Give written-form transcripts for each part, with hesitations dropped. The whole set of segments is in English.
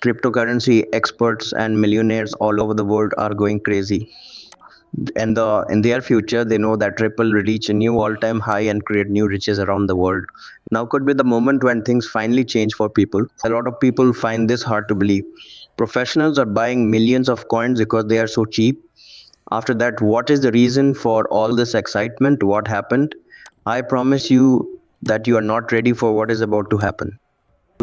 Cryptocurrency experts and millionaires all over the world are going crazy. And in their future, they know that Ripple will reach a new all-time high and create new riches around the world. Now could be the moment when things finally change for people. A lot of people find this hard to believe. Professionals are buying millions of coins because they are so cheap. After that, what is the reason for all this excitement? What happened? I promise you that you are not ready for what is about to happen.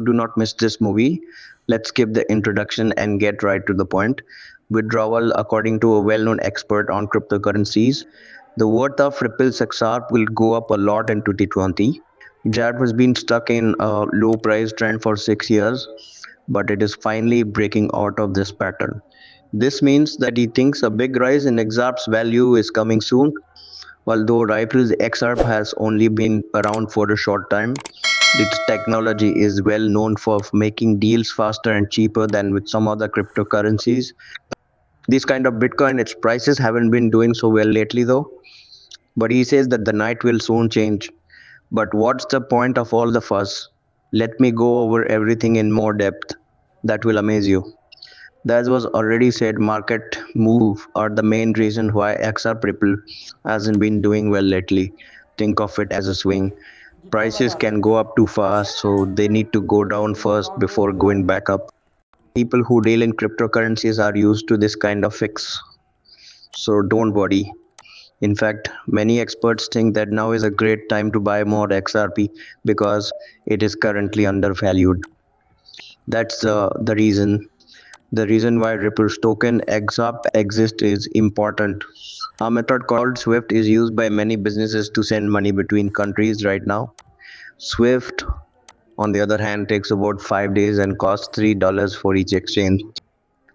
Do not miss this movie. Let's skip the introduction and get right to the point. Withdrawal, according to a well known expert on cryptocurrencies, the worth of Ripple's XRP will go up a lot in 2020. XRP has been stuck in a low price trend for 6 years, but it is finally breaking out of this pattern. This means that he thinks a big rise in XRP's value is coming soon. Although Ripple's XRP has only been around for a short time, its technology is well known for making deals faster and cheaper than with some other cryptocurrencies. This kind of Bitcoin, its prices haven't been doing so well lately though. But he says that the night will soon change. But what's the point of all the fuss? Let me go over everything in more depth. That will amaze you. As was already said, market move are the main reason why XRP Ripple hasn't been doing well lately. Think of it as a swing. Prices can go up too fast, so they need to go down first before going back up. People who deal in cryptocurrencies are used to this kind of fix, so don't worry. In fact, many experts think that now is a great time to buy more XRP because it is currently undervalued. That's the reason. The reason why Ripple's token XRP exists is important. A method called SWIFT is used by many businesses to send money between countries right now. SWIFT, on the other hand, takes about 5 days and costs $3 for each exchange.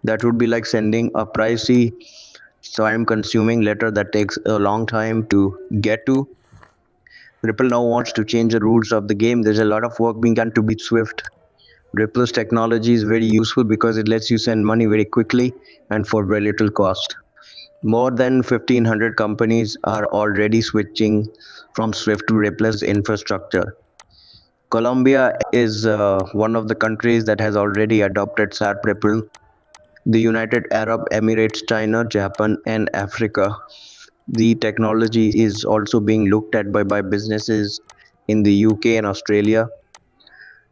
That would be like sending a pricey, time consuming letter that takes a long time to get to. Ripple now wants to change the rules of the game. There's a lot of work being done to beat SWIFT. Ripple's technology is very useful because it lets you send money very quickly and for very little cost. More than 1,500 companies are already switching from SWIFT to Ripple's infrastructure. Colombia is one of the countries that has already adopted SAP Ripple. The United Arab Emirates, China, Japan, and Africa. The technology is also being looked at by businesses in the UK and Australia.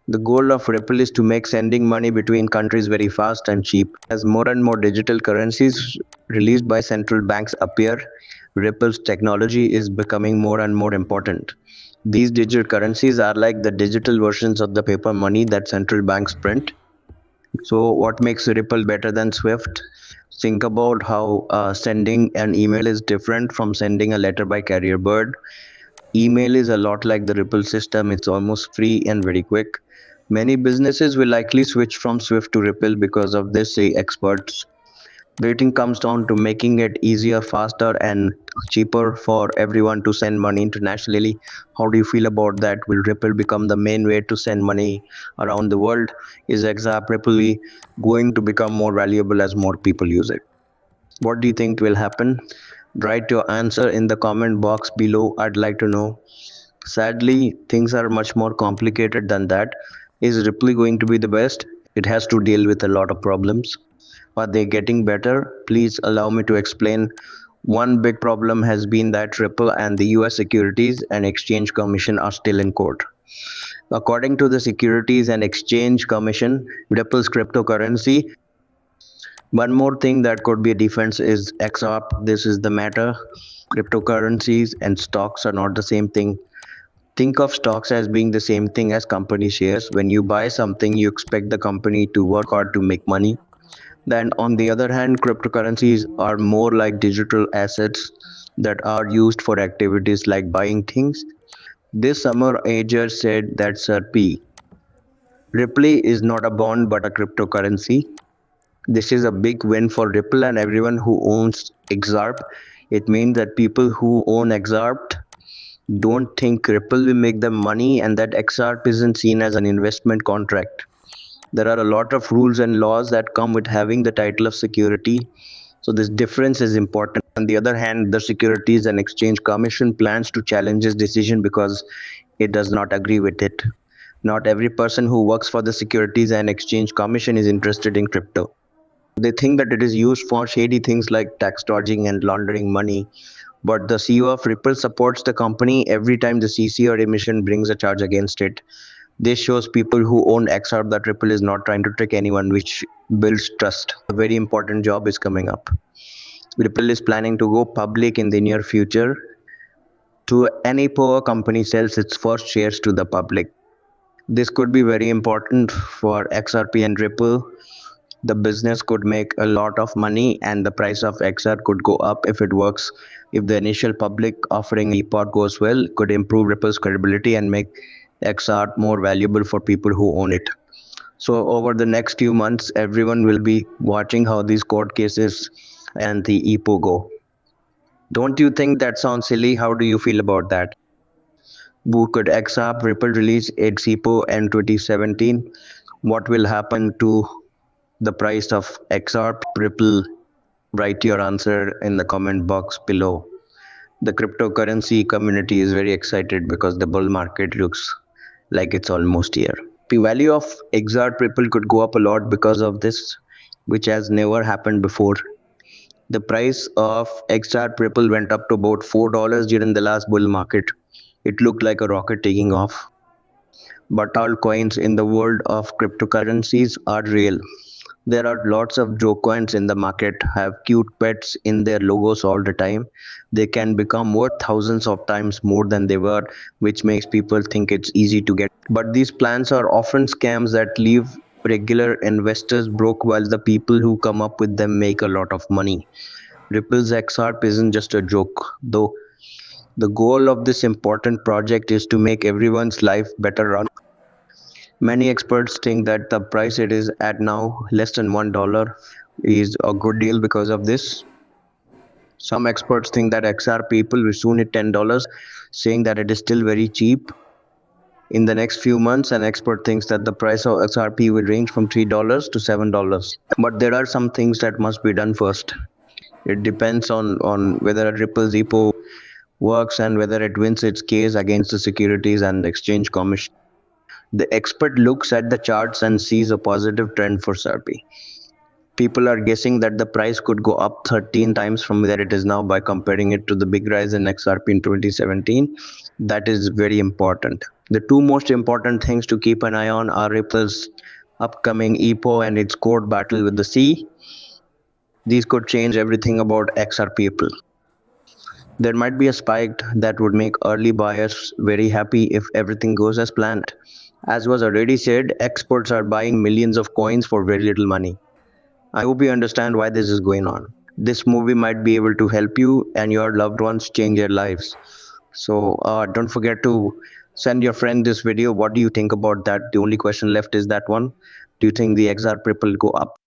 The goal of Ripple is to make sending money between countries very fast and cheap. As more and more digital currencies released by central banks appear, Ripple's technology is becoming more and more important. These digital currencies are like the digital versions of the paper money that central banks print. So, what makes Ripple better than Swift? Think about how sending an email is different from sending a letter by carrier bird. Email is a lot like the Ripple system, it's almost free and very quick. Many businesses will likely switch from Swift to Ripple because of this, say experts. Rating comes down to making it easier, faster, and cheaper for everyone to send money internationally. How do you feel about that? Will Ripple become the main way to send money around the world? Is XRP Ripple going to become more valuable as more people use it? What do you think will happen? Write your answer in the comment box below. I'd like to know. Sadly, things are much more complicated than that. Is Ripple going to be the best? It has to deal with a lot of problems. Are they getting better? Please allow me to explain. One big problem has been that Ripple and the US Securities and Exchange Commission are still in court. According to the Securities and Exchange Commission, Ripple's cryptocurrency. One more thing that could be a defense is XRP. This is the matter. Cryptocurrencies and stocks are not the same thing. Think of stocks as being the same thing as company shares. When you buy something, you expect the company to work hard to make money. Then, on the other hand, cryptocurrencies are more like digital assets that are used for activities like buying things. This summer, Ager said that SRP, Ripple is not a bond but a cryptocurrency. This is a big win for Ripple and everyone who owns XRP. It means that people who own XRP don't think Ripple will make them money and that XRP isn't seen as an investment contract. There are a lot of rules and laws that come with having the title of security. So this difference is important. On the other hand, the Securities and Exchange Commission plans to challenge this decision because it does not agree with it. Not every person who works for the Securities and Exchange Commission is interested in crypto. They think that it is used for shady things like tax dodging and laundering money. But the CEO of Ripple supports the company every time the CC or emission brings a charge against it. This shows people who own XRP that Ripple is not trying to trick anyone, which builds trust. A very important job is coming up. Ripple is planning to go public in the near future. To any poor company sells its first shares to the public. This could be very important for XRP and Ripple. The business could make a lot of money and the price of XR could go up if it works. If the initial public offering report goes well, it could improve Ripple's credibility and make XR more valuable for people who own it. So over the next few months, everyone will be watching how these court cases and the EPO go. Don't you think that sounds silly? How do you feel about that? Boo, could XR Ripple release its EPO in 2017? What will happen to the price of XR Ripple? Write your answer in the comment box below. The cryptocurrency community is very excited because the bull market looks like it's almost here. The value of XR Ripple could go up a lot because of this, which has never happened before. The price of XR Ripple went up to about $4 during the last bull market. It looked like a rocket taking off. But all coins in the world of cryptocurrencies are real. There are lots of joke coins in the market, have cute pets in their logos all the time. They can become worth thousands of times more than they were, which makes people think it's easy to get. But these plans are often scams that leave regular investors broke while the people who come up with them make a lot of money. Ripple's XRP isn't just a joke, though. The goal of this important project is to make everyone's life better run. Many experts think that the price it is at now, less than $1, is a good deal because of this. Some experts think that XR people will soon hit $10, saying that it is still very cheap. In the next few months, an expert thinks that the price of XRP will range from $3 to $7. But there are some things that must be done first. It depends on whether Ripple's EPO works and whether it wins its case against the Securities and Exchange Commission. The expert looks at the charts and sees a positive trend for XRP. People are guessing that the price could go up 13 times from where it is now by comparing it to the big rise in XRP in 2017. That is very important. The two most important things to keep an eye on are Ripple's upcoming EPO and its court battle with the C. These could change everything about XRP. There might be a spike that would make early buyers very happy if everything goes as planned. As was already said, experts are buying millions of coins for very little money. I hope you understand why this is going on. This movie might be able to help you and your loved ones change their lives. So don't forget to send your friend this video. What do you think about that? The only question left is that one. Do you think the XR will go up?